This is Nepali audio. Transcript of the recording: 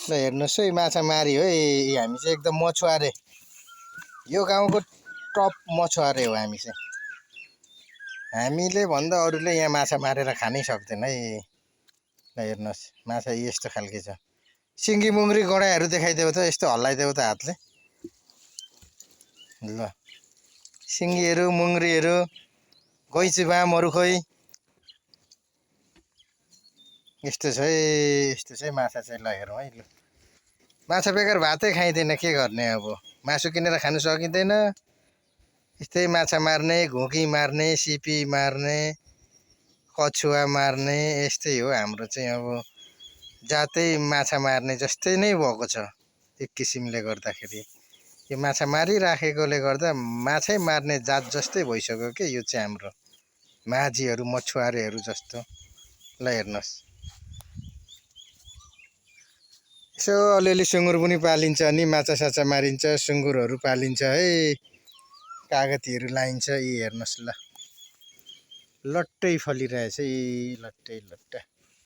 ल हेर्नुहोस् है माछा मारी हो हामी चाहिँ एकदम मछुवारे यो गाउँको टप मछुवारे हो हामी चाहिँ हामीले भन्दा अरूले यहाँ माछा मारेर खानै सक्दैन है ल हेर्नुहोस् माछा यस्तो खालके छ सिङ्गी मुङ्ग्री गडाइहरू देखाइदेऊ त यस्तो हल्लाइदेऊ त हातले ल सिङ्गीहरू मुङ्ग्रीहरू गैँची बामहरू खोइ यस्तो छ है माछा चाहिँ ल हेरौँ है ल माछा बेगर भातै खाइँदैन के गर्ने अब मासु किनेर खानु सकिँदैन यस्तै माछा मार्ने घुकी मार्ने सिपी मार्ने कछुवा मार्ने यस्तै हो हाम्रो चाहिँ अब जातै माछा मार्ने जस्तै नै भएको छ एक किसिमले गर्दाखेरि यो माछा मारिराखेकोले गर्दा माछै मार्ने जात जस्तै भइसक्यो के यो चाहिँ हाम्रो माझीहरू मछुवारेहरू जस्तो ल हेर्नुहोस् यसो अलिअलि सुँगुर पनि पालिन्छ अनि माछा साछा मारिन्छ सुँगुरहरू पालिन्छ है कागतीहरू लाइन्छ यी हेर्नुहोस् ल लट्टै फलिरहेछ यी लट्टै लट्टा